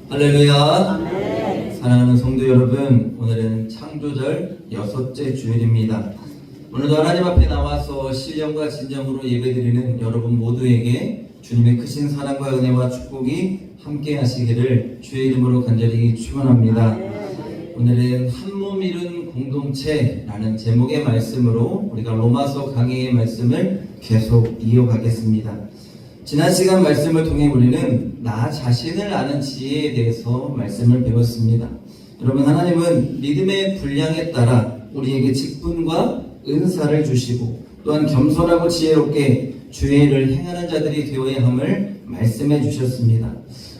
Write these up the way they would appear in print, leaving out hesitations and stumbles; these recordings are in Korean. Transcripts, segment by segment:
할렐루야. 아멘. 사랑하는 성도 여러분, 오늘은 창조절 6째 주일입니다. 오늘도 하나님 앞에 나와서 신령과 진정으로 예배드리는 여러분 모두에게 주님의 크신 사랑과 은혜와 축복이 함께 하시기를 주의 이름으로 간절히 축원합니다. 오늘은 한 몸 이룬 공동체라는 제목의 말씀으로 우리가 로마서 강해의 말씀을 계속 이어가겠습니다. 지난 시간 말씀을 통해 우리는 나 자신을 아는 지혜에 대해서 말씀을 배웠습니다. 여러분, 하나님은 믿음의 분량에 따라 우리에게 직분과 은사를 주시고 또한 겸손하고 지혜롭게 주의 일을 행하는 자들이 되어야 함을 말씀해 주셨습니다.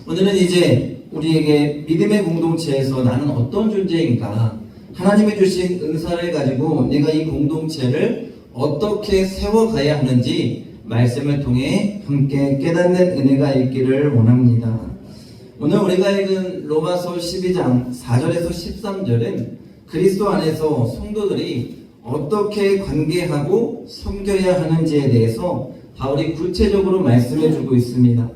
오늘은 이제 우리에게 믿음의 공동체에서 나는 어떤 존재인가, 하나님이 주신 은사를 가지고 내가 이 공동체를 어떻게 세워가야 하는지 말씀을 통해 함께 깨닫는 은혜가 있기를 원합니다. 오늘 우리가 읽은 로마서 12장 4절에서 13절은 그리스도 안에서 성도들이 어떻게 관계하고 섬겨야 하는지에 대해서 바울이 구체적으로 말씀해 주고 있습니다.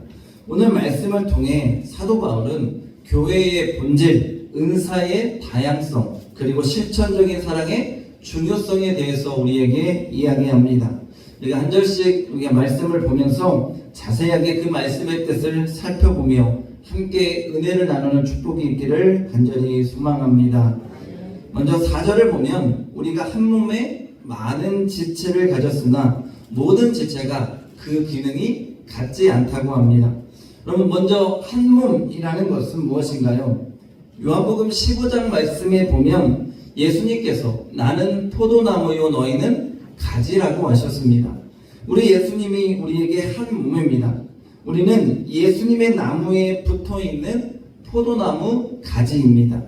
오늘 말씀을 통해 사도 바울은 교회의 본질, 은사의 다양성, 그리고 실천적인 사랑의 중요성에 대해서 우리에게 이야기합니다. 우리가 한 절씩 우리가 말씀을 보면서 자세하게 그 말씀의 뜻을 살펴보며 함께 은혜를 나누는 축복이 있기를 간절히 소망합니다. 먼저 4절을 보면 우리가 한 몸에 많은 지체를 가졌으나 모든 지체가 그 기능이 같지 않다고 합니다. 그러면 먼저 한 몸이라는 것은 무엇인가요? 요한복음 15장 말씀에 보면 예수님께서 나는 포도나무요 너희는 가지라고 하셨습니다. 우리 예수님이 우리에게 한 몸입니다. 우리는 예수님의 나무에 붙어있는 포도나무 가지입니다.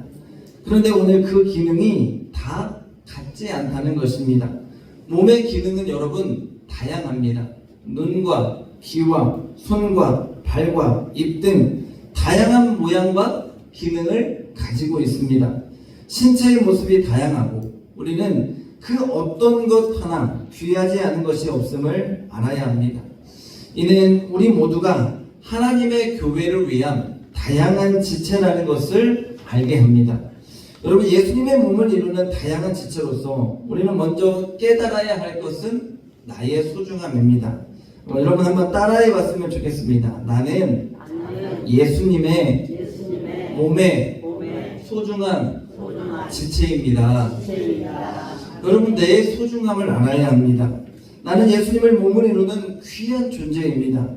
그런데 오늘 그 기능이 다 같지 않다는 것입니다. 몸의 기능은 여러분 다양합니다. 눈과 귀와 손과 발과 입 등 다양한 모양과 기능을 가지고 있습니다. 신체의 모습이 다양하고 우리는 그 어떤 것 하나 귀하지 않은 것이 없음을 알아야 합니다. 이는 우리 모두가 하나님의 교회를 위한 다양한 지체라는 것을 알게 합니다. 여러분, 예수님의 몸을 이루는 다양한 지체로서 우리는 먼저 깨달아야 할 것은 나의 소중함입니다. 여러분 한번 따라해 봤으면 좋겠습니다. 나는 예수님의 몸의 소중한 지체입니다. 여러분, 내 소중함을 알아야 합니다. 나는 예수님을 몸을 이루는 귀한 존재입니다.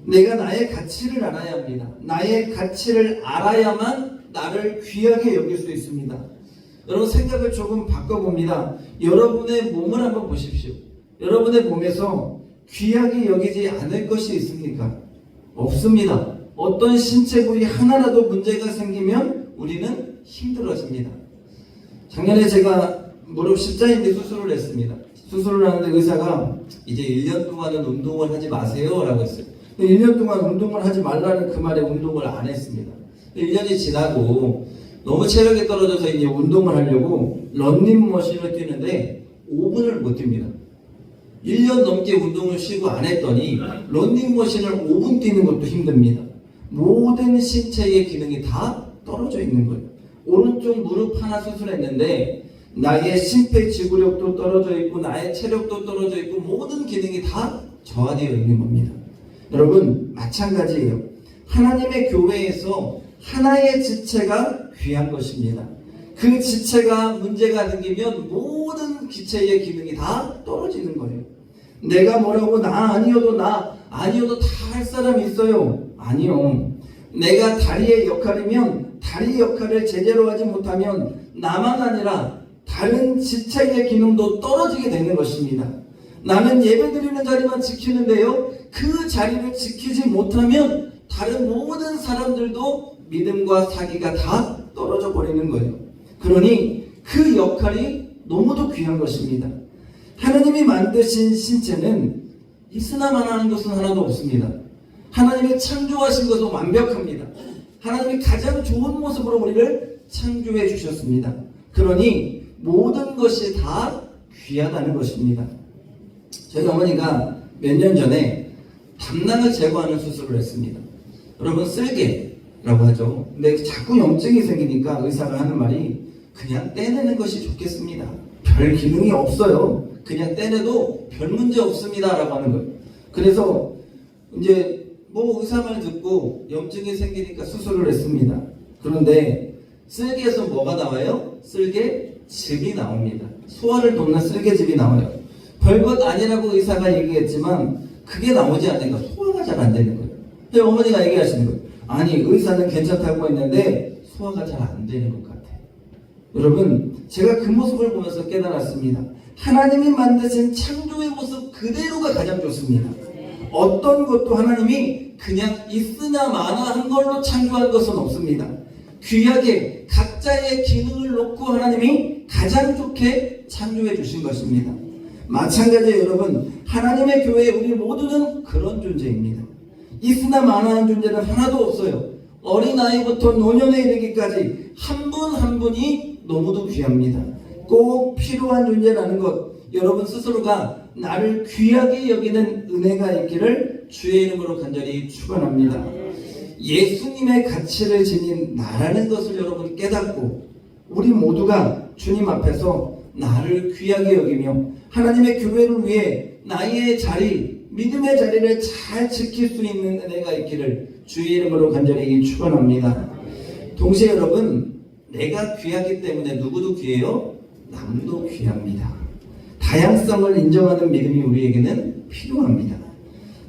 내가 나의 가치를 알아야 합니다. 나의 가치를 알아야만 나를 귀하게 여길 수 있습니다. 여러분, 생각을 조금 바꿔봅니다. 여러분의 몸을 한번 보십시오. 여러분의 몸에서 귀하게 여기지 않을 것이 있습니까? 없습니다. 어떤 신체 부위 하나라도 문제가 생기면 우리는 힘들어집니다. 작년에 제가 무릎 십자인대 수술을 했습니다. 수술을 하는데 의사가 이제 1년 동안은 운동을 하지 마세요 라고 했어요. 1년 동안 운동을 하지 말라는 그 말에 운동을 안 했습니다. 1년이 지나고 너무 체력이 떨어져서 이제 운동을 하려고 런닝머신을 뛰는데 5분을 못 뜁니다. 1년 넘게 운동을 쉬고 안 했더니 런닝머신을 5분 뛰는 것도 힘듭니다. 모든 신체의 기능이 다 떨어져 있는 거예요. 오른쪽 무릎 하나 수술했는데 나의 심폐지구력도 떨어져 있고 나의 체력도 떨어져 있고 모든 기능이 다 저하되어 있는 겁니다. 여러분, 마찬가지예요. 하나님의 교회에서 하나의 지체가 귀한 것입니다. 그 지체가 문제가 생기면 모든 기체의 기능이 다 떨어지는 거예요. 내가 뭐라고 나 아니어도 다 할 사람이 있어요. 아니요. 내가 다리의 역할이면 다리 역할을 제대로 하지 못하면 나만 아니라 다른 지체의 기능도 떨어지게 되는 것입니다. 나는 예배드리는 자리만 지키는데요, 그 자리를 지키지 못하면 다른 모든 사람들도 믿음과 사기가 다 떨어져 버리는 거예요. 그러니 그 역할이 너무도 귀한 것입니다. 하나님이 만드신 신체는 있으나만 하는 것은 하나도 없습니다. 하나님이 창조하신 것은 완벽합니다. 하나님이 가장 좋은 모습으로 우리를 창조해 주셨습니다. 그러니 모든 것이 다 귀하다는 것입니다. 저희 어머니가 몇 년 전에 담낭을 제거하는 수술을 했습니다. 여러분, 쓸개, 라고 하죠. 근데 자꾸 염증이 생기니까 의사가 하는 말이 그냥 떼내는 것이 좋겠습니다. 별 기능이 없어요. 그냥 떼내도 별 문제 없습니다 라고 하는 거예요. 그래서 이제 뭐 의사 말 듣고 염증이 생기니까 수술을 했습니다. 그런데 쓸개에서 뭐가 나와요? 쓸개즙이 나옵니다. 소화를 돕는 쓸개즙이 나와요. 별것 아니라고 의사가 얘기했지만 그게 나오지 않으니까 소화가 잘 안 되는 거예요. 근데 어머니가 얘기하시는 거예요. 아니 의사는 괜찮다고 했는데 소화가 잘 안 되는 것 같아요. 여러분 제가 그 모습을 보면서 깨달았습니다. 하나님이 만드신 창조의 모습 그대로가 가장 좋습니다. 어떤 것도 하나님이 그냥 있으나 마나 한 걸로 창조한 것은 없습니다. 귀하게 각자의 기능을 놓고 하나님이 가장 좋게 창조해 주신 것입니다. 마찬가지로 여러분 하나님의 교회 우리 모두는 그런 존재입니다. 있으나 마나한 존재는 하나도 없어요. 어린아이부터 노년에 이르기까지 한 분 한 분이 너무도 귀합니다. 꼭 필요한 존재라는 것 여러분 스스로가 나를 귀하게 여기는 은혜가 있기를 주의 이름으로 간절히 축원합니다. 예수님의 가치를 지닌 나라는 것을 여러분 깨닫고 우리 모두가 주님 앞에서 나를 귀하게 여기며 하나님의 교회를 위해 나의 자리, 믿음의 자리를 잘 지킬 수 있는 은혜가 있기를 주의 이름으로 간절히 축원합니다. 동시에 여러분 내가 귀하기 때문에 누구도 귀해요? 남도 귀합니다. 다양성을 인정하는 믿음이 우리에게는 필요합니다.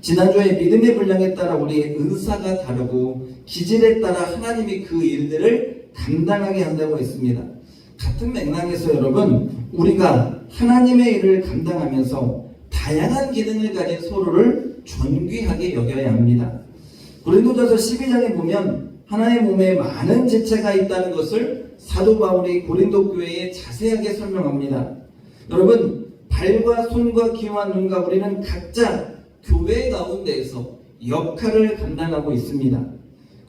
지난주에 믿음의 분량에 따라 우리의 은사가 다르고 기질에 따라 하나님이 그 일들을 감당하게 한다고 했습니다. 같은 맥락에서 여러분 우리가 하나님의 일을 감당하면서 다양한 기능을 가진 서로를 존귀하게 여겨야 합니다. 고린도전서 12장에 보면 하나의 몸에 많은 지체가 있다는 것을 사도 바울이 고린도 교회에 자세하게 설명합니다. 여러분 발과 손과 귀와 눈과 우리는 각자 교회 가운데에서 역할을 감당하고 있습니다.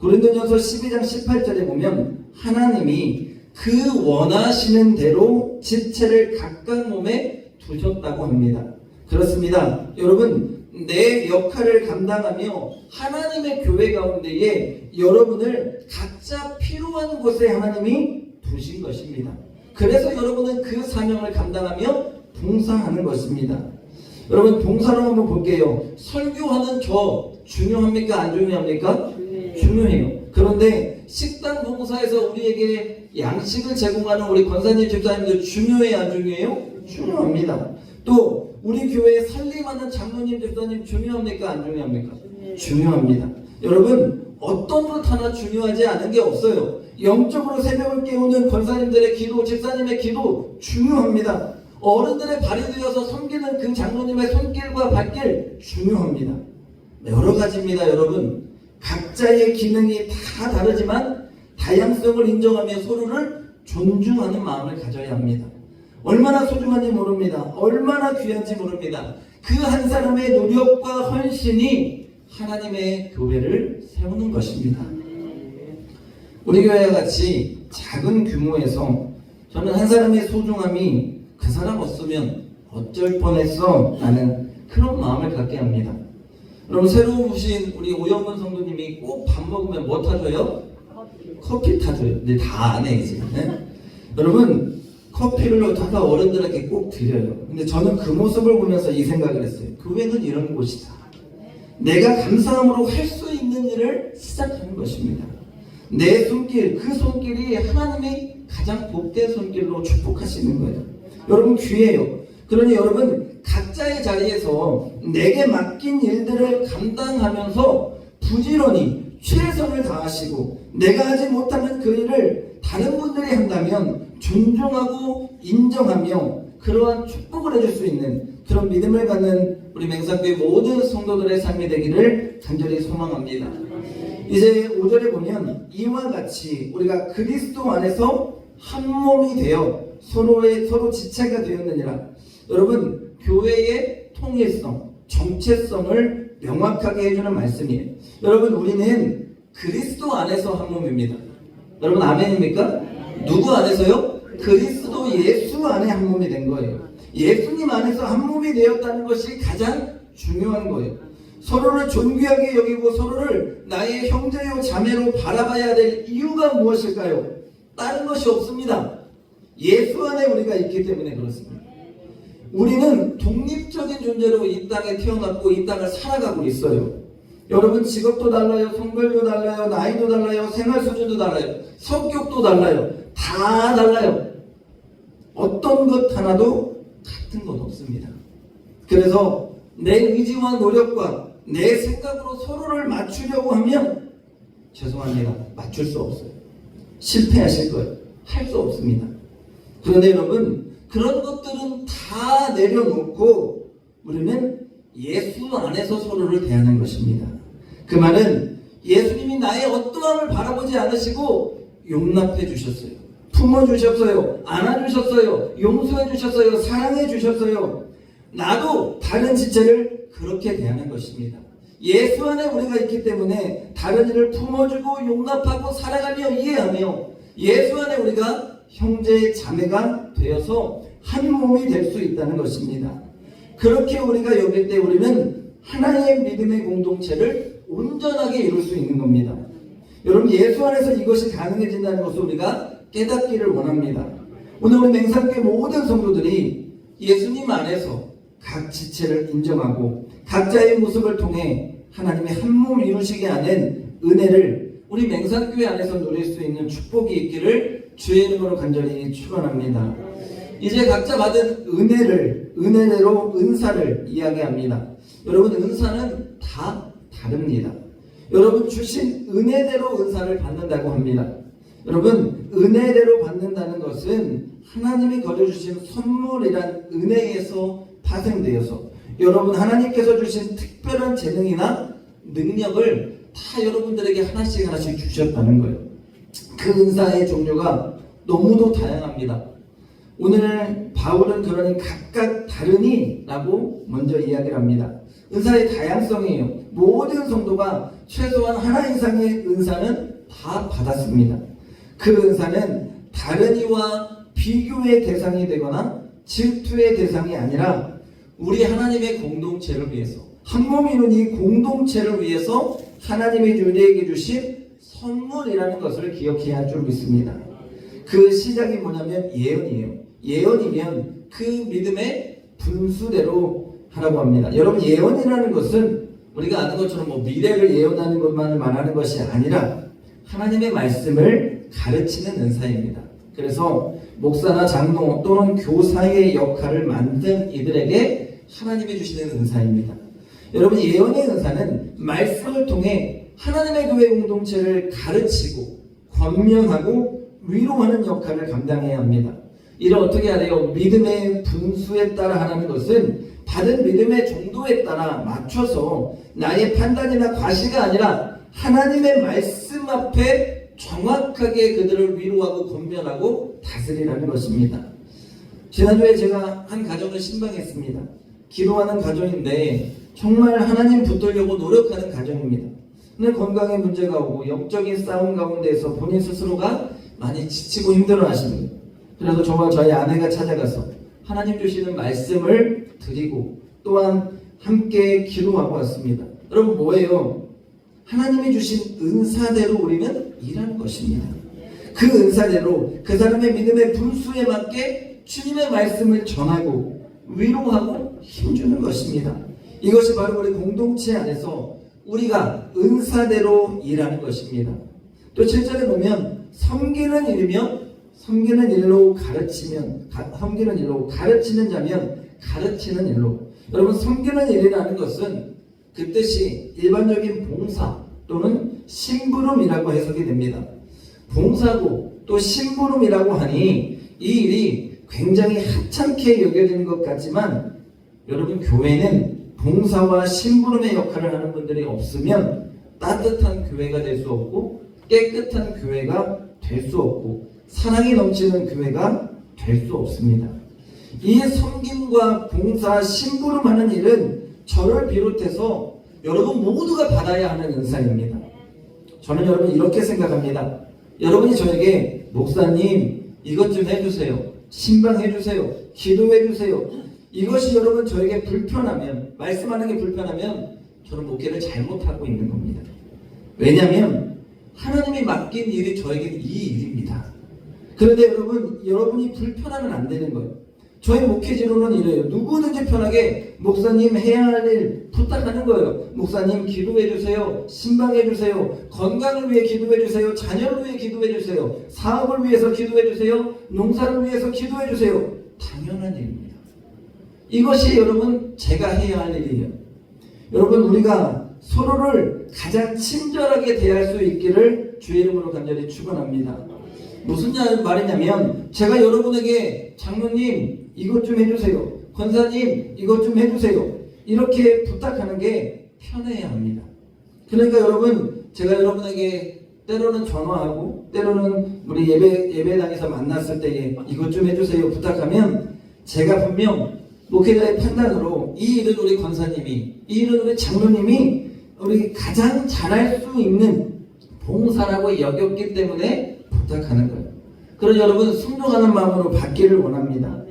고린도전서 12장 18절에 보면 하나님이 그 원하시는 대로 지체를 각각 몸에 두셨다고 합니다. 그렇습니다. 여러분 내 역할을 감당하며 하나님의 교회 가운데에 여러분을 각자 필요한 곳에 하나님이 두신 것입니다. 그래서 여러분은 그 사명을 감당하며 봉사하는 것입니다. 여러분 봉사로 한번 볼게요. 설교하는 저 중요합니까? 안 중요합니까? 중요해요. 그런데 식당 봉사에서 우리에게 양식을 제공하는 우리 권사님 집사님들 중요해요? 안 중요해요? 중요합니다. 또 우리 교회에 살림하는 장로님 집사님 중요합니까? 안 중요합니까? 중요합니다. 여러분 어떤 것 하나 중요하지 않은 게 없어요. 영적으로 새벽을 깨우는 권사님들의 기도, 집사님의 기도 중요합니다. 어른들의 발이 되어서 섬기는 그 장로님의 손길과 발길 중요합니다. 여러 가지입니다. 여러분 각자의 기능이 다 다르지만 다양성을 인정하며 서로를 존중하는 마음을 가져야 합니다. 얼마나 소중한지 모릅니다. 얼마나 귀한지 모릅니다. 그 한 사람의 노력과 헌신이 하나님의 교회를 세우는 것입니다. 우리 교회와 같이 작은 규모에서 저는 한 사람의 소중함이 그 사람 없으면 어쩔 뻔했어 라는 그런 마음을 갖게 합니다. 여러분 새로 오신 우리 오영근 성도님이 꼭 밥 먹으면 뭐 타줘요? 커피 타줘요. 근데 다 안 해 이제. 네? 여러분 커피를 타서 어른들에게 꼭 드려요. 근데 저는 그 모습을 보면서 이 생각을 했어요. 교회는 이런 곳이다. 내가 감사함으로 할 수 있는 일을 시작하는 것입니다. 내 손길, 그 손길이 하나님이 가장 복된 손길로 축복하시는 거예요. 여러분 귀해요. 그러니 여러분 각자의 자리에서 내게 맡긴 일들을 감당하면서 부지런히 최선을 다하시고 내가 하지 못하는 그 일을 다른 분들이 한다면 존중하고 인정하며 그러한 축복을 해줄 수 있는 그런 믿음을 갖는 우리 맹산교회 모든 성도들의 삶이 되기를 간절히 소망합니다. 이제 5절에 보면 이와 같이 우리가 그리스도 안에서 한 몸이 되어 서로 지체가 되었느니라. 여러분 교회의 통일성, 정체성을 명확하게 해주는 말씀이에요. 여러분 우리는 그리스도 안에서 한 몸입니다. 여러분 아멘입니까? 누구 안에서요? 그리스도 예수 안에 한 몸이 된 거예요. 예수님 안에서 한 몸이 되었다는 것이 가장 중요한 거예요. 서로를 존귀하게 여기고 서로를 나의 형제요 자매로 바라봐야 될 이유가 무엇일까요? 다른 것이 없습니다. 예수 안에 우리가 있기 때문에 그렇습니다. 우리는 독립적인 존재로 이 땅에 태어났고 이 땅을 살아가고 있어요. 여러분 직업도 달라요, 성별도 달라요, 나이도 달라요, 생활 수준도 달라요, 성격도 달라요. 다 달라요. 어떤 것 하나도 같은 건 없습니다. 그래서 내 의지와 노력과 내 생각으로 서로를 맞추려고 하면 죄송합니다. 맞출 수 없어요. 실패하실 거예요. 할 수 없습니다. 그런데 여러분 그런 것들은 다 내려놓고 우리는 예수 안에서 서로를 대하는 것입니다. 그 말은 예수님이 나의 어떠함을 바라보지 않으시고 용납해 주셨어요. 품어주셨어요. 안아주셨어요. 용서해 주셨어요. 사랑해 주셨어요. 나도 다른 지체를 그렇게 대하는 것입니다. 예수 안에 우리가 있기 때문에 다른 이를 품어주고 용납하고 사랑하며 이해하며 예수 안에 우리가 형제 자매가 되어서 한 몸이 될 수 있다는 것입니다. 그렇게 우리가 여길 때 우리는 하나님의 믿음의 공동체를 온전하게 이룰 수 있는 겁니다. 여러분 예수 안에서 이것이 가능해진다는 것을 우리가 깨닫기를 원합니다. 오늘 우리 맹산교회 모든 성도들이 예수님 안에서 각 지체를 인정하고 각자의 모습을 통해 하나님의 한 몸 이루시게 하는 은혜를 우리 맹산교회 안에서 누릴 수 있는 축복이 있기를 주의 이름으로 간절히 축원합니다. 이제 각자 받은 은혜대로 은사를 이야기합니다. 여러분 은사는 다 다릅니다. 여러분 주신 은혜대로 은사를 받는다고 합니다. 여러분 은혜대로 받는다는 것은 하나님이 거둬주신 선물이란 은혜에서 파생되어서 여러분 하나님께서 주신 특별한 재능이나 능력을 다 여러분들에게 하나씩 주셨다는 거예요. 그 은사의 종류가 너무도 다양합니다. 오늘 바울은 그러니 각각 다르니 라고 먼저 이야기를 합니다. 은사의 다양성이에요. 모든 성도가 최소한 하나 이상의 은사는 다 받았습니다. 그 은사는 다른이와 비교의 대상이 되거나 질투의 대상이 아니라 우리 하나님의 공동체를 위해서 한 몸 이룬 이 공동체를 위해서 하나님이 우리에게 주신 선물이라는 것을 기억해야 할 줄 믿습니다. 그 시작이 뭐냐면 예언이에요. 예언이면 그 믿음의 분수대로 하라고 합니다. 여러분 예언이라는 것은 우리가 아는 것처럼 미래를 예언하는 것만을 말하는 것이 아니라 하나님의 말씀을 가르치는 은사입니다. 그래서 목사나 장로 또는 교사의 역할을 만든 이들에게 하나님이 주시는 은사입니다. 여러분 예언의 은사는 말씀을 통해 하나님의 교회 공동체를 가르치고 권면하고 위로하는 역할을 감당해야 합니다. 이를 어떻게 해야 돼요? 믿음의 분수에 따라 하는 것은 받은 믿음의 정도에 따라 맞춰서 나의 판단이나 과시가 아니라 하나님의 말씀 앞에 정확하게 그들을 위로하고 권면하고 다스리라는 것입니다. 지난주에 제가 한 가정을 신방했습니다. 기도하는 가정인데 정말 하나님 붙들려고 노력하는 가정입니다. 근데 건강에 문제가 오고 영적인 싸움 가운데에서 본인 스스로가 많이 지치고 힘들어 하시는 거예요. 그래서 저와 저희 아내가 찾아가서 하나님 주시는 말씀을 드리고 또한 함께 기도하고 왔습니다. 여러분 뭐예요? 하나님이 주신 은사대로 우리는 일하는 것입니다. 그 은사대로 그 사람의 믿음의 분수에 맞게 주님의 말씀을 전하고 위로하고 힘주는 것입니다. 이것이 바로 우리 공동체 안에서 우리가 은사대로 일하는 것입니다. 또 7절에 보면 섬기는 일이면 섬기는 일로 가르치면 섬기는 일로 가르치는 자면 가르치는 일로. 여러분 섬기는 일이라는 것은 그 뜻이 일반적인 봉사 또는 심부름이라고 해석이 됩니다. 봉사고 또 심부름이라고 하니 이 일이 굉장히 하찮게 여겨지는 것 같지만 여러분 교회는 봉사와 심부름의 역할을 하는 분들이 없으면 따뜻한 교회가 될 수 없고 깨끗한 교회가 될 수 없고 사랑이 넘치는 교회가 될 수 없습니다. 이 섬김과 봉사, 심부름하는 일은 저를 비롯해서 여러분 모두가 받아야 하는 은사입니다. 저는 여러분 이렇게 생각합니다. 여러분이 저에게 목사님 이것 좀 해주세요, 신방해주세요, 기도해주세요, 이것이 여러분 저에게 불편하면, 말씀하는 게 불편하면 저는 목회를 잘못하고 있는 겁니다. 왜냐하면 하나님이 맡긴 일이 저에게는 이 일입니다. 그런데 여러분이 불편하면 안 되는 거예요. 저희 목회지로는 이래요. 누구든지 편하게 목사님 해야 할 일 부탁하는 거예요. 목사님 기도해 주세요. 신방해 주세요. 건강을 위해 기도해 주세요. 자녀를 위해 기도해 주세요. 사업을 위해서 기도해 주세요. 농사를 위해서 기도해 주세요. 당연한 일입니다. 이것이 여러분 제가 해야 할 일이에요. 여러분 우리가 서로를 가장 친절하게 대할 수 있기를 주의 이름으로 간절히 축원합니다. 무슨 말이냐면 제가 여러분에게 장로님 이것 좀 해주세요. 권사님 이것 좀 해주세요. 이렇게 부탁하는 게 편해야 합니다. 그러니까 여러분 제가 여러분에게 때로는 전화하고 때로는 우리 예배당에서 만났을 때에 이것 좀 해주세요 부탁하면 제가 분명 목회자의 판단으로 이 일은 우리 권사님이 이 일은 우리 장로님이 우리 가장 잘할 수 있는 봉사라고 여겼기 때문에 부탁하는 거예요. 그래서 여러분 순종하는 마음으로 받기를 원합니다.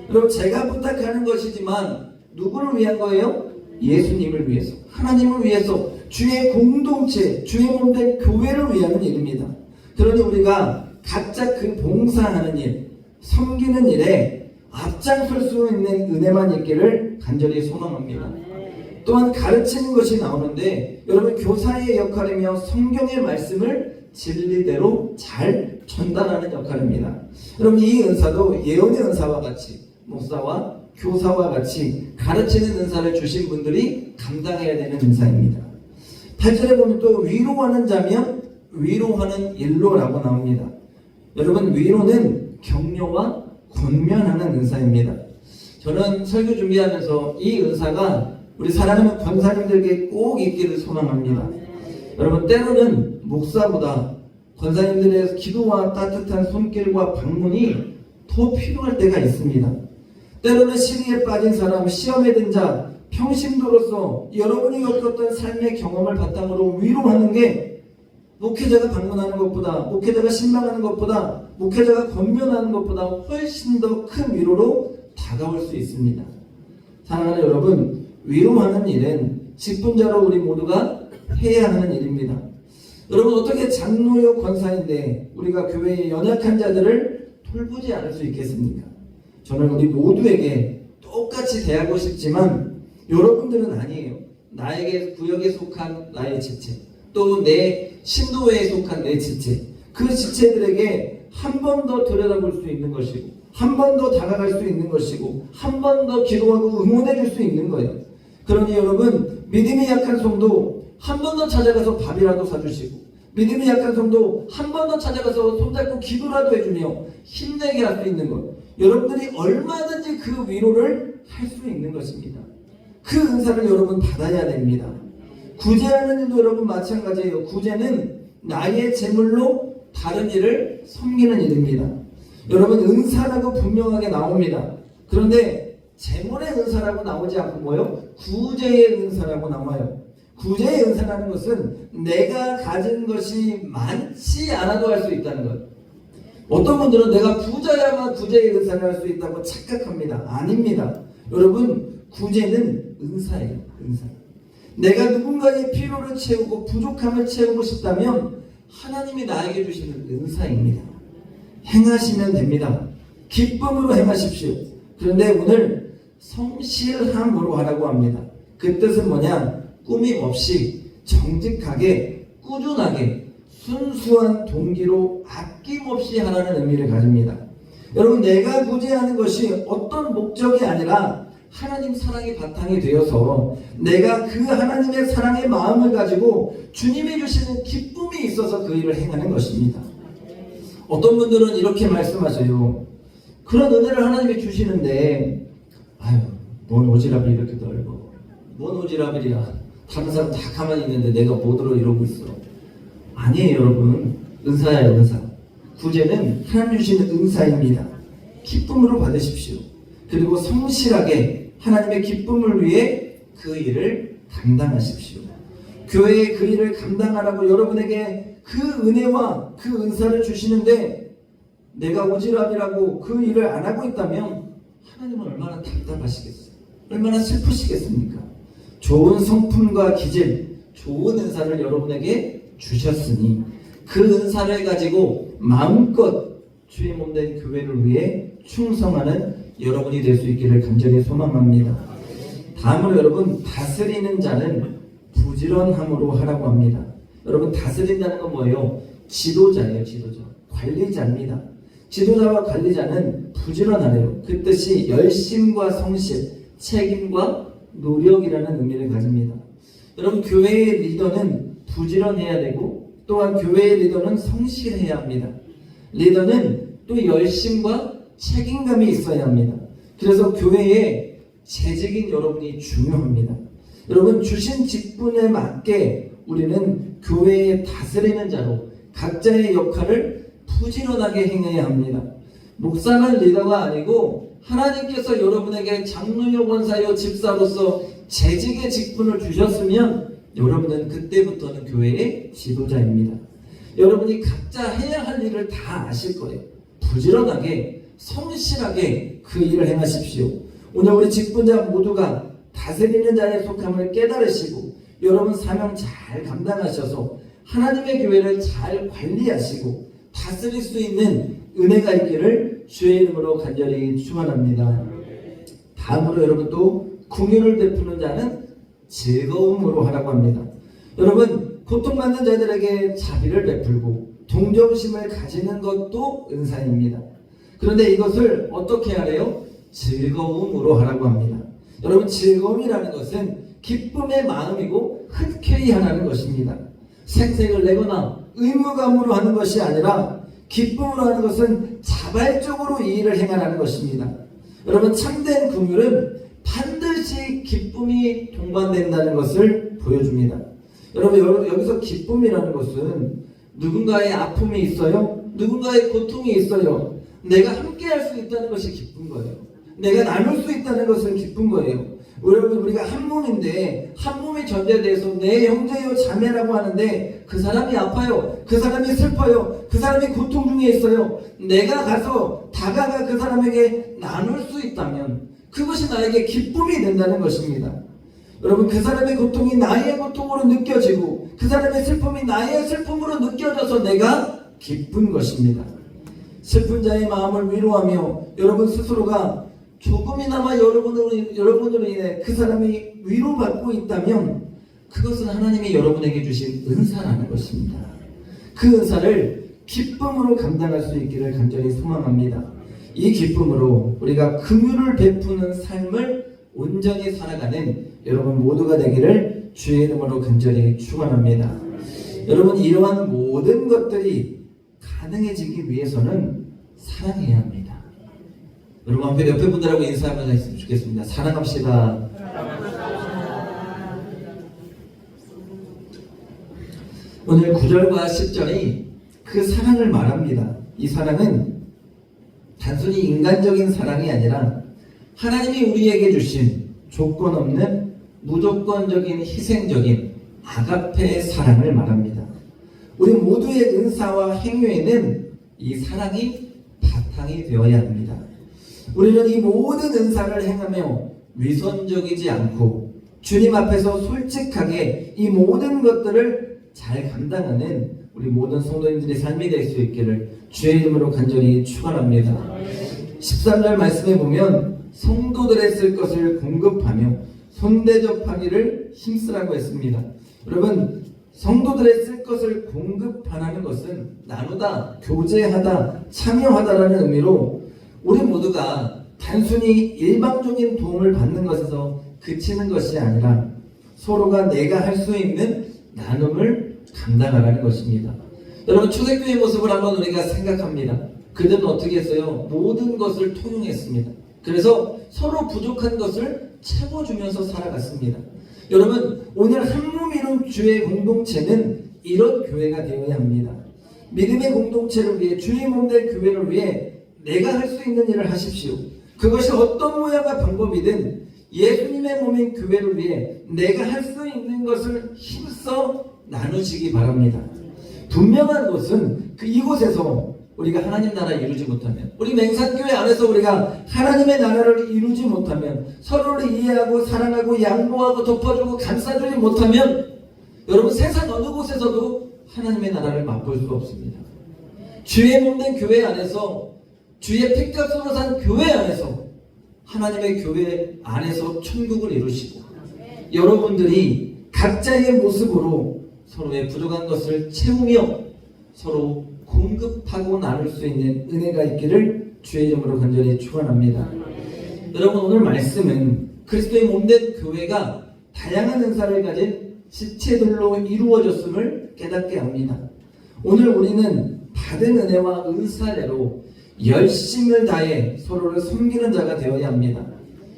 여러분 제가 부탁하는 것이지만 누구를 위한 거예요? 예수님을 위해서, 하나님을 위해서, 주의 공동체, 주의 몸된 교회를 위한 일입니다. 그러니 우리가 각자 그 봉사하는 일, 섬기는 일에 앞장설 수 있는 은혜만 있기를 간절히 소망합니다. 또한 가르치는 것이 나오는데 여러분 교사의 역할이며 성경의 말씀을 진리대로 잘 전달하는 역할입니다. 여러분 이 은사도 예언의 은사와 같이 목사와 교사와 같이 가르치는 은사를 주신 분들이 감당해야 되는 은사입니다. 8절에 보면 또 위로하는 자면 위로하는 일로라고 나옵니다. 여러분 위로는 격려와 권면하는 은사입니다. 저는 설교 준비하면서 이 은사가 우리 사랑하는 권사님들에게 꼭 있기를 소망합니다. 여러분 때로는 목사보다 권사님들의 기도와 따뜻한 손길과 방문이 더 필요할 때가 있습니다. 때로는 시리에 빠진 사람, 시험에 든 자, 평신도로서 여러분이 겪었던 삶의 경험을 바탕으로 위로하는 게 목회자가 방문하는 것보다, 목회자가 신방하는 것보다, 목회자가 권면하는 것보다 훨씬 더 큰 위로로 다가올 수 있습니다. 사랑하는 여러분, 위로하는 일은 직분자로 우리 모두가 해야 하는 일입니다. 여러분 어떻게 장로요 권사인데 우리가 교회의 연약한 자들을 돌보지 않을 수 있겠습니까? 저는 우리 모두에게 똑같이 대하고 싶지만 여러분들은 아니에요. 나에게 구역에 속한 나의 지체, 또 내 신도회에 속한 내 지체, 그 지체들에게 한 번 더 들여다볼 수 있는 것이고 한 번 더 다가갈 수 있는 것이고 한 번 더 기도하고 응원해 줄 수 있는 거예요. 그러니 여러분 믿음이 약한 성도 한 번 더 찾아가서 밥이라도 사주시고 믿음이 약한 성도 한 번 더 찾아가서 손잡고 기도라도 해주며 힘내게 할 수 있는 것, 여러분들이 얼마든지 그 위로를 할 수 있는 것입니다. 그 은사를 여러분 받아야 됩니다. 구제하는 일도 여러분 마찬가지예요. 구제는 나의 재물로 다른 일을 섬기는 일입니다. 여러분 은사라고 분명하게 나옵니다. 그런데 재물의 은사라고 나오지 않고 뭐요? 구제의 은사라고 나와요. 구제의 은사라는 것은 내가 가진 것이 많지 않아도 할 수 있다는 것. 어떤 분들은 내가 부자야만 구제의 은사를 할 수 있다고 착각합니다. 아닙니다. 여러분 구제는 은사예요. 은사. 내가 누군가의 필요를 채우고 부족함을 채우고 싶다면 하나님이 나에게 주시는 은사입니다. 행하시면 됩니다. 기쁨으로 행하십시오. 그런데 오늘 성실함으로 하라고 합니다. 그 뜻은 뭐냐? 꾸밈 없이 정직하게 꾸준하게 순수한 동기로 아낌없이 하라는 의미를 가집니다. 여러분 내가 구제하는 것이 어떤 목적이 아니라 하나님 사랑이 바탕이 되어서 내가 그 하나님의 사랑의 마음을 가지고 주님이 주시는 기쁨이 있어서 그 일을 행하는 것입니다. 어떤 분들은 이렇게 말씀하세요. 그런 은혜를 하나님이 주시는데 아유 뭔 오지랖이 이렇게 넓어. 뭔 오지랖이야. 다른 사람 다 가만히 있는데 내가 뭐들어 이러고 있어. 아니에요 여러분. 은사예요 은사. 구제는 하나님 주시는 은사입니다. 기쁨으로 받으십시오. 그리고 성실하게 하나님의 기쁨을 위해 그 일을 감당하십시오. 교회의 그 일을 감당하라고 여러분에게 그 은혜와 그 은사를 주시는데 내가 오지랖이라고 그 일을 안 하고 있다면 하나님은 얼마나 답답하시겠어요? 얼마나 슬프시겠습니까? 좋은 성품과 기질, 좋은 은사를 여러분에게 주셨으니 그 은사를 가지고 마음껏 주의 몸된 교회를 위해 충성하는 여러분이 될 수 있기를 간절히 소망합니다. 다음으로 여러분, 다스리는 자는 부지런함으로 하라고 합니다. 여러분, 다스린다는 건 뭐예요? 지도자예요. 지도자, 관리자입니다. 지도자와 관리자는 부지런하래요. 그 뜻이 열심과 성실, 책임과 노력이라는 의미를 가집니다. 여러분, 교회의 리더는 부지런해야 되고 또한 교회의 리더는 성실해야 합니다. 리더는 또 열심과 책임감이 있어야 합니다. 그래서 교회에 재직인 여러분이 중요합니다. 여러분, 주신 직분에 맞게 우리는 교회에 다스리는 자로 각자의 역할을 부지런하게 행해야 합니다. 목사는 리더가 아니고 하나님께서 여러분에게 장로요, 권사요, 집사로서 재직의 직분을 주셨으면 여러분은 그때부터는 교회의 지도자입니다. 여러분이 각자 해야 할 일을 다 아실 거예요. 부지런하게 성실하게 그 일을 행하십시오. 오늘 우리 직분자 모두가 다스리는 자에 속함을 깨달으시고 여러분 사명 잘 감당하셔서 하나님의 교회를 잘 관리하시고 다스릴 수 있는 은혜가 있기를 주의 이름으로 간절히 축원합니다. 다음으로 여러분 또 긍휼을 베푸는 자는 즐거움으로 하라고 합니다. 여러분, 고통받는 자들에게 자비를 베풀고 동정심을 가지는 것도 은사입니다. 그런데 이것을 어떻게 하래요? 즐거움으로 하라고 합니다. 여러분, 즐거움이라는 것은 기쁨의 마음이고 흔쾌히 하라는 것입니다. 생색을 내거나 의무감으로 하는 것이 아니라 기쁨으로 하는 것은 자발적으로 이 일을 행하라는 것입니다. 여러분, 참된 긍휼은 반드시 기쁨이 동반된다는 것을 보여줍니다. 여러분, 여기서 기쁨이라는 것은 누군가의 아픔이 있어요. 누군가의 고통이 있어요. 내가 함께 할 수 있다는 것이 기쁜 거예요. 내가 나눌 수 있다는 것은 기쁜 거예요. 여러분, 우리가 한 몸인데 한 몸의 존재에 대해서 내 형제요 자매라고 하는데 그 사람이 아파요. 그 사람이 슬퍼요. 그 사람이 고통 중에 있어요. 내가 가서 다가가 그 사람에게 나눌 수 있다면 그것이 나에게 기쁨이 된다는 것입니다. 여러분, 그 사람의 고통이 나의 고통으로 느껴지고 그 사람의 슬픔이 나의 슬픔으로 느껴져서 내가 기쁜 것입니다. 슬픈 자의 마음을 위로하며 여러분 스스로가 조금이나마 여러분으로 인해 그 사람이 위로받고 있다면 그것은 하나님이 여러분에게 주신 은사라는 것입니다. 그 은사를 기쁨으로 감당할 수 있기를 간절히 소망합니다. 이 기쁨으로 우리가 긍휼을 베푸는 삶을 온전히 살아가는 여러분 모두가 되기를 주의 이름으로 간절히 축원합니다. 여러분, 이러한 모든 것들이 가능해지기 위해서는 사랑해야 합니다. 여러분, 옆에 분들하고 인사하면서 했으면 좋겠습니다. 사랑합시다. 오늘 9절과 10절이 그 사랑을 말합니다. 이 사랑은 단순히 인간적인 사랑이 아니라 하나님이 우리에게 주신 조건 없는 무조건적인 희생적인 아가페의 사랑을 말합니다. 우리 모두의 은사와 행위에는 이 사랑이 바탕이 되어야 합니다. 우리는 이 모든 은사를 행하며 위선적이지 않고 주님 앞에서 솔직하게 이 모든 것들을 잘 감당하는 우리 모든 성도님들의 삶이 될 수 있기를 주의 이름으로 간절히 축원합니다. 13절 말씀에 보면 성도들의 쓸 것을 공급하며 손대접하기를 힘쓰라고 했습니다. 여러분, 성도들의 쓸 것을 공급하라는 것은 나누다, 교제하다, 참여하다라는 의미로 우리 모두가 단순히 일방적인 도움을 받는 것에서 그치는 것이 아니라 서로가 내가 할 수 있는 나눔을 감당하라는 것입니다. 여러분, 초대교회의 모습을 한번 우리가 생각합니다. 그들은 어떻게 했어요? 모든 것을 통용했습니다. 그래서 서로 부족한 것을 채워주면서 살아갔습니다. 여러분, 오늘 한 몸 이룬 주의 공동체는 이런 교회가 되어야 합니다. 믿음의 공동체를 위해, 주의 몸된 교회를 위해 내가 할 수 있는 일을 하십시오. 그것이 어떤 모양과 방법이든 예수님의 몸인 교회를 위해 내가 할 수 있는 것을 힘써 나누시기 바랍니다. 분명한 것은 이곳에서 우리가 하나님 나라 이루지 못하면, 우리 맹산교회 안에서 우리가 하나님의 나라를 이루지 못하면, 서로를 이해하고 사랑하고 양보하고 덮어주고 감싸주지 못하면 여러분 세상 어느 곳에서도 하나님의 나라를 맛볼 수 없습니다. 주의 몸된 교회 안에서, 주의 피값으로 산 교회 안에서, 하나님의 교회 안에서 천국을 이루시고 여러분들이 각자의 모습으로 서로의 부족한 것을 채우며 서로 공급하고 나눌 수 있는 은혜가 있기를 주의 이름으로 간절히 축원합니다. 여러분, 오늘 말씀은 그리스도의 몸된 교회가 다양한 은사를 가진 지체들로 이루어졌음을 깨닫게 합니다. 오늘 우리는 받은 은혜와 은사대로 열심을 다해 서로를 섬기는 자가 되어야 합니다.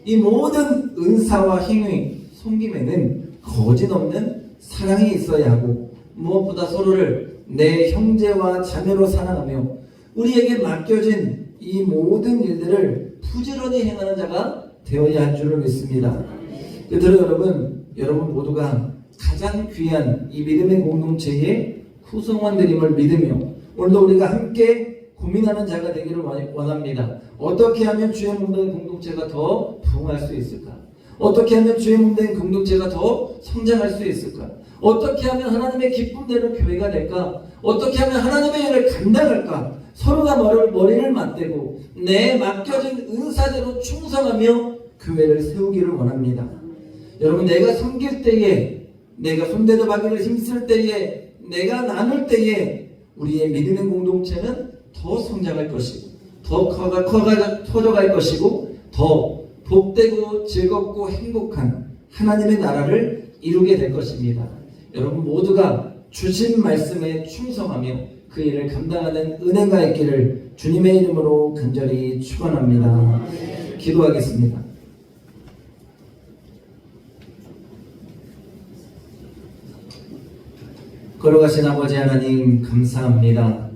이 모든 은사와 행위, 섬김에는 거짓 없는 사랑이 있어야 하고, 무엇보다 서로를 내 형제와 자매로 사랑하며 우리에게 맡겨진 이 모든 일들을 부지런히 행하는 자가 되어야 할 줄을 믿습니다. 그들은 여러분 모두가 가장 귀한 이 믿음의 공동체의 구성원들임을 믿으며 오늘도 우리가 함께 고민하는 자가 되기를 원합니다. 어떻게 하면 주의 몸된 공동체가 더 부흥할 수 있을까? 어떻게 하면 주의 몸된 공동체가 더 성장할 수 있을까? 어떻게 하면 하나님의 기쁨되는 교회가 될까? 어떻게 하면 하나님의 일을 감당할까? 서로가 머리를 맞대고 내 맡겨진 은사대로 충성하며 교회를 세우기를 원합니다. 여러분, 내가 섬길 때에, 내가 손대접하기를 힘쓸 때에, 내가 나눌 때에 우리의 믿음의 공동체는 더 성장할 것이고 더 커져갈 것이고 더 복되고 즐겁고 행복한 하나님의 나라를 이루게 될 것입니다. 여러분 모두가 주신 말씀에 충성하며 그 일을 감당하는 은혜가 있기를 주님의 이름으로 간절히 축원합니다. 기도하겠습니다. 걸어가신 아버지 하나님, 감사합니다.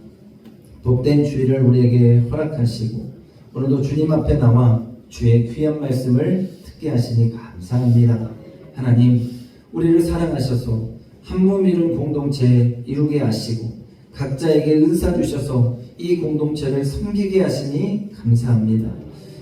복된 주일을 우리에게 허락하시고 오늘도 주님 앞에 나와 주의 귀한 말씀을 듣게 하시니 감사합니다. 하나님, 우리를 사랑하셔서 한 몸 이룬 공동체 이루게 하시고 각자에게 은사 주셔서 이 공동체를 섬기게 하시니 감사합니다.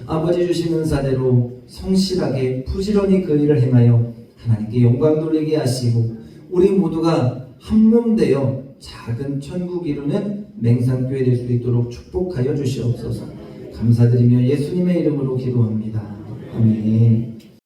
아버지 주신 은사대로 성실하게 부지런히 그 일을 행하여 하나님께 영광 돌리게 하시고 우리 모두가 한 몸 되어 작은 천국 이루는 맹산교회 될 수 있도록 축복하여 주시옵소서. 감사드리며 예수님의 이름으로 기도합니다. 아멘.